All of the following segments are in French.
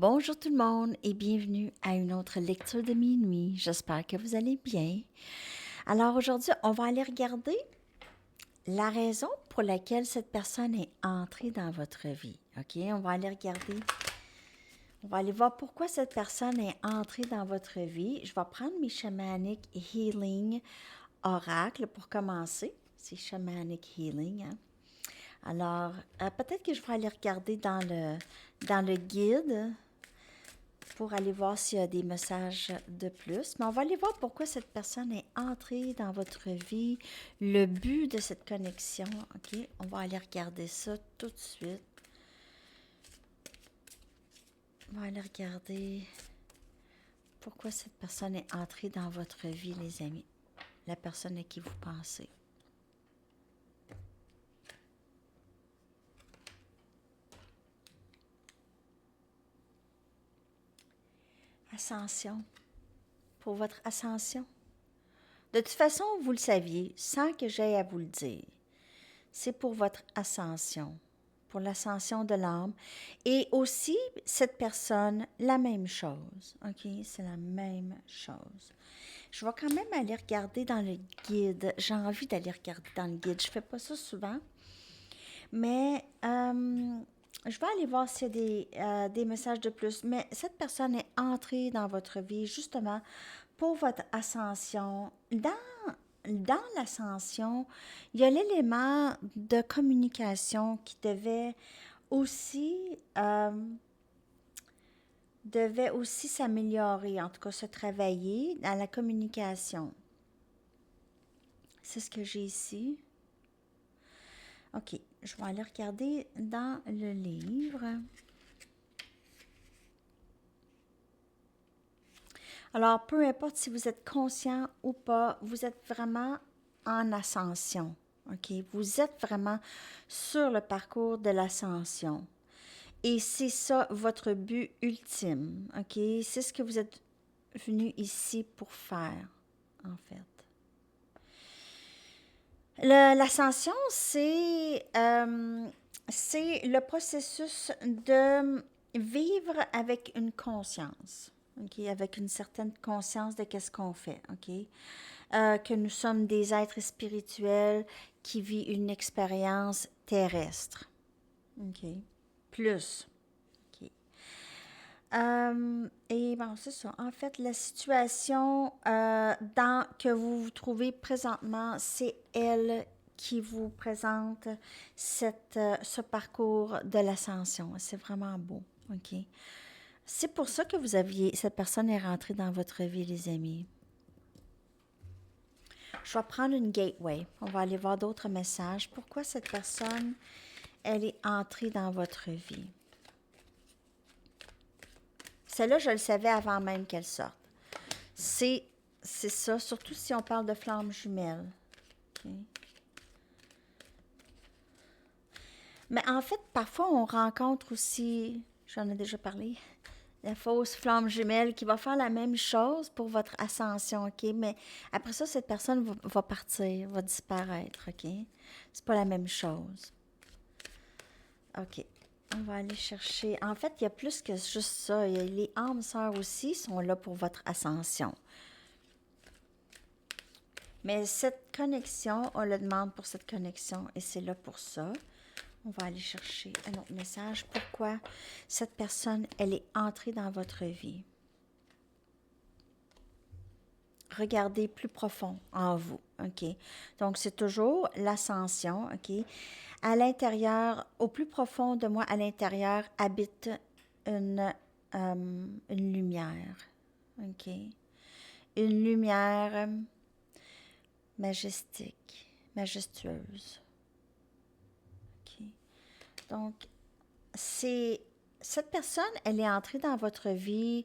Bonjour tout le monde et bienvenue à une autre lecture de minuit. J'espère que vous allez bien. Alors aujourd'hui, on va aller regarder la raison pour laquelle cette personne est entrée dans votre vie. OK? On va aller regarder. On va aller voir pourquoi cette personne est entrée dans votre vie. Je vais prendre mes Shamanic Healing Oracle pour commencer. C'est Shamanic Healing, hein? Alors, peut-être que je vais aller regarder dans le guide pour aller voir s'il y a des messages de plus. Mais on va aller voir pourquoi cette personne est entrée dans votre vie, le but de cette connexion. OK? On va aller regarder ça tout de suite. On va aller regarder pourquoi cette personne est entrée dans votre vie, les amis. La personne à qui vous pensez. Ascension. Pour votre ascension. De toute façon, vous le saviez, sans que j'aie à vous le dire. C'est pour votre ascension, pour l'ascension de l'âme. Et aussi, cette personne, la même chose. OK? C'est la même chose. Je vais quand même aller regarder dans le guide. J'ai envie d'aller regarder dans le guide. Je ne fais pas ça souvent. Mais je vais aller voir s'il y a des messages de plus. Mais cette personne est entrée dans votre vie justement pour votre ascension. Dans l'ascension, il y a l'élément de communication qui devait aussi s'améliorer, en tout cas se travailler dans la communication. C'est ce que j'ai ici. OK, je vais aller regarder dans le livre. Alors, peu importe si vous êtes conscient ou pas, vous êtes vraiment en ascension. OK? Vous êtes vraiment sur le parcours de l'ascension. Et c'est ça votre but ultime. OK? C'est ce que vous êtes venu ici pour faire, en fait. L'ascension, c'est le processus de vivre avec une conscience. Okay, avec une certaine conscience de qu'est-ce qu'on fait, OK? Que nous sommes des êtres spirituels qui vivent une expérience terrestre, OK? Plus, OK? Et bon, c'est ça. En fait, la situation que vous vous trouvez présentement, c'est elle qui vous présente ce parcours de l'ascension. C'est vraiment beau, OK? C'est pour ça que cette personne est rentrée dans votre vie, les amis. Je vais prendre une gateway. On va aller voir d'autres messages. Pourquoi cette personne, elle est entrée dans votre vie? Celle-là, je le savais avant même qu'elle sorte. C'est ça, surtout si on parle de flammes jumelles. Okay. Mais en fait, parfois, on rencontre aussi, j'en ai déjà parlé, la fausse flamme jumelle qui va faire la même chose pour votre ascension, OK? Mais après ça, cette personne va partir, va disparaître, OK? C'est pas la même chose. OK. On va aller chercher. En fait, il y a plus que juste ça. Les âmes sœurs aussi sont là pour votre ascension. Mais cette connexion, on le demande pour cette connexion et c'est là pour ça. On va aller chercher un autre message. Pourquoi cette personne, elle est entrée dans votre vie? Regardez plus profond en vous, OK? Donc, c'est toujours l'ascension, OK? À l'intérieur, au plus profond de moi, à l'intérieur, habite une lumière, OK? Une lumière majestueuse, OK? Donc, cette personne, elle est entrée dans votre vie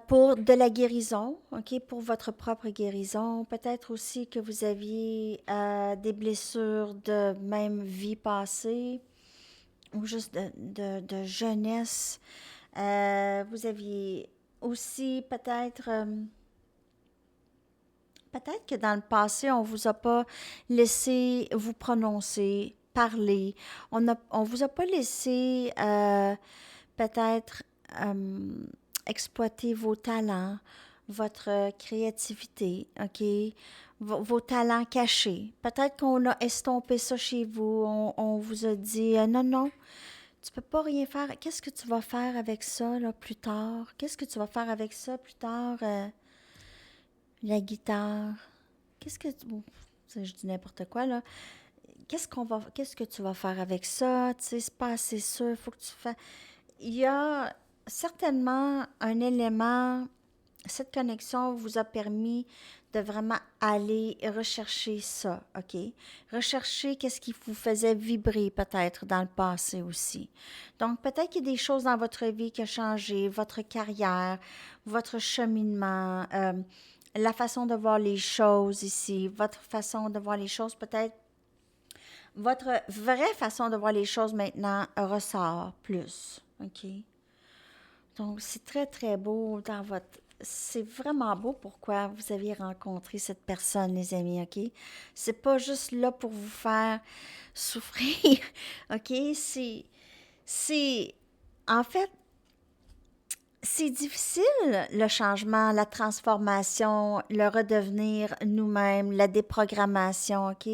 pour de la guérison, OK, pour votre propre guérison. Peut-être aussi que vous aviez des blessures de même vie passée ou juste de jeunesse. Vous aviez aussi peut-être que dans le passé, on ne vous a pas laissé vous prononcer, parler. On vous a pas laissé peut-être exploiter vos talents, votre créativité, OK? Vos talents cachés. Peut-être qu'on a estompé ça chez vous, on vous a dit non, non, tu peux pas rien faire. Qu'est-ce que tu vas faire avec ça là, plus tard? Qu'est-ce que tu vas faire avec ça plus tard? La guitare. Qu'est-ce que tu... Bon, je dis n'importe quoi là. Qu'est-ce que tu vas faire avec ça? Tu sais, c'est pas assez sûr, faut que tu fasses. Il y a certainement un élément, cette connexion vous a permis de vraiment aller rechercher ça, OK? Rechercher qu'est-ce qui vous faisait vibrer peut-être dans le passé aussi. Donc, peut-être qu'il y a des choses dans votre vie qui ont changé, votre carrière, votre cheminement, la façon de voir les choses ici, votre façon de voir les choses peut-être. Votre vraie façon de voir les choses maintenant ressort plus, OK? Donc, c'est très, très beau dans votre... C'est vraiment beau pourquoi vous avez rencontré cette personne, les amis, OK? C'est pas juste là pour vous faire souffrir, OK? C'est... En fait, c'est difficile, le changement, la transformation, le redevenir nous-mêmes, la déprogrammation, OK?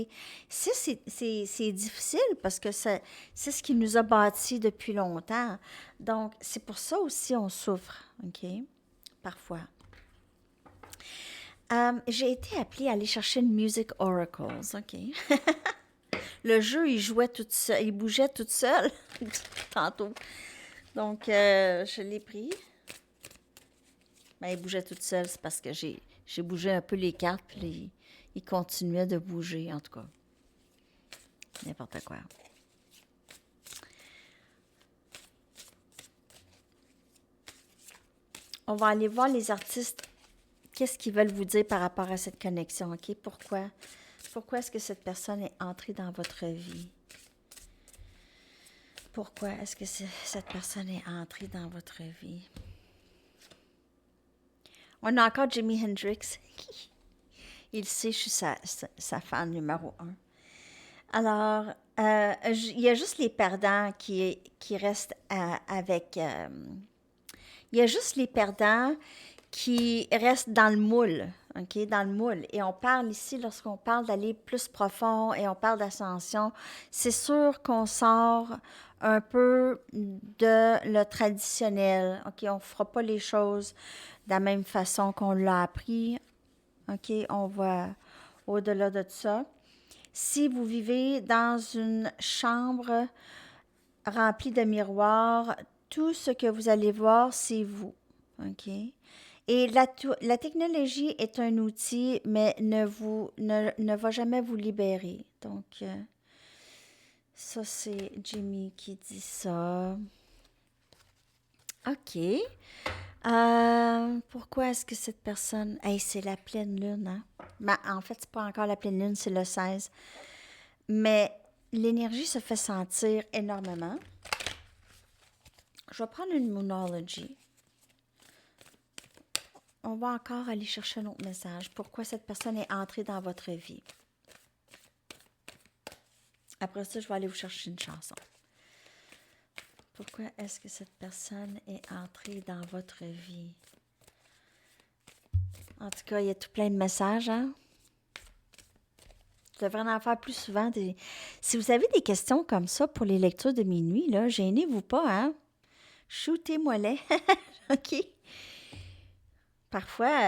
C'est difficile parce que c'est ce qui nous a bâtis depuis longtemps. Donc, c'est pour ça aussi on souffre, OK? Parfois. J'ai été appelée à aller chercher une Music Oracles, OK? Le jeu, il jouait tout seul, il bougeait tout seul tantôt. Donc, je l'ai pris. Ben, il bougeait toute seule, c'est parce que j'ai bougé un peu les cartes, puis il continuait de bouger, en tout cas. N'importe quoi. On va aller voir les artistes, qu'est-ce qu'ils veulent vous dire par rapport à cette connexion, OK? Pourquoi? Pourquoi est-ce que cette personne est entrée dans votre vie? Pourquoi est-ce que cette personne est entrée dans votre vie? On a encore Jimi Hendrix. Il sait, je suis sa fan numéro 1. Alors, il y a juste les perdants qui restent avec... il y a juste les perdants qui restent dans le moule, OK? Dans le moule. Et on parle ici, lorsqu'on parle d'aller plus profond et on parle d'ascension, c'est sûr qu'on sort un peu de le traditionnel, OK? On ne fera pas les choses de la même façon qu'on l'a appris, OK? On va au-delà de ça. Si vous vivez dans une chambre remplie de miroirs, tout ce que vous allez voir, c'est vous. OK? Et la technologie est un outil, mais ne va jamais vous libérer. Donc, ça, c'est Jimmy qui dit ça. OK. Pourquoi est-ce que cette personne... Hey, c'est la pleine lune, hein? Ben, en fait, c'est pas encore la pleine lune, c'est le 16. Mais l'énergie se fait sentir énormément. Je vais prendre une Moonology. On va encore aller chercher un autre message. Pourquoi cette personne est entrée dans votre vie? Après ça, je vais aller vous chercher une chanson. Pourquoi est-ce que cette personne est entrée dans votre vie? En tout cas, il y a tout plein de messages, hein? Je devrais en faire plus souvent. Si vous avez des questions comme ça pour les lectures de minuit, là, gênez-vous pas, hein? Shootez-moi-les. OK? Parfois,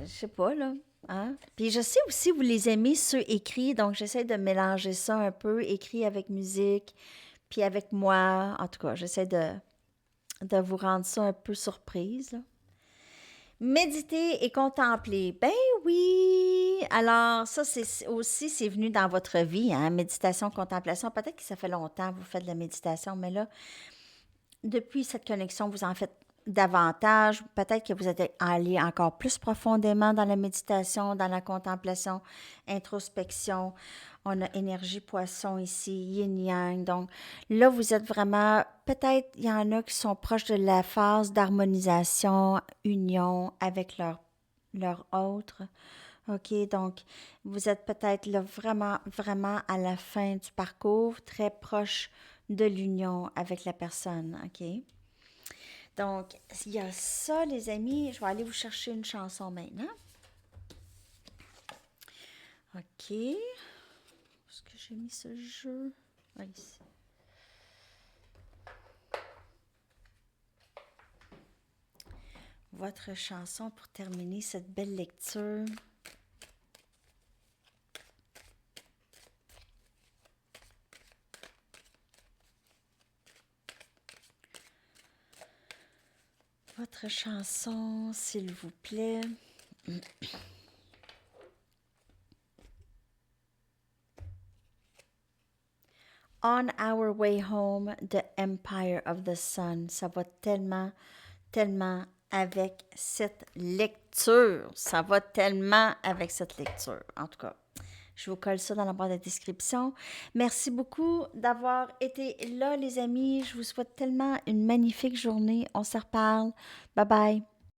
je sais pas, là. Hein? Puis je sais aussi, vous les aimez, ceux écrits, donc j'essaie de mélanger ça un peu, écrit avec musique, puis avec moi. En tout cas, j'essaie de vous rendre ça un peu surprise, là. Méditer et contempler. Ben oui! Alors, ça, c'est venu dans votre vie, hein? Méditation, contemplation. Peut-être que ça fait longtemps que vous faites de la méditation, mais là, depuis cette connexion, vous en faites davantage. Peut-être que vous êtes allé encore plus profondément dans la méditation, dans la contemplation, introspection. On a énergie poisson ici, yin-yang. Donc là, vous êtes vraiment... Peut-être il y en a qui sont proches de la phase d'harmonisation, union avec leur autre. OK, donc vous êtes peut-être là vraiment, vraiment à la fin du parcours, très proche de l'union avec la personne, OK? Donc, il y a ça, les amis. Je vais aller vous chercher une chanson maintenant. OK. Où est-ce que j'ai mis ce jeu? Ah, ici. Votre chanson pour terminer cette belle lecture. Votre chanson, s'il vous plaît. On Our Way Home, The Empire of the Sun. Ça va tellement, tellement avec cette lecture. Ça va tellement avec cette lecture. En tout cas, je vous colle ça dans la barre de description. Merci beaucoup d'avoir été là, les amis. Je vous souhaite tellement une magnifique journée. On se reparle. Bye bye.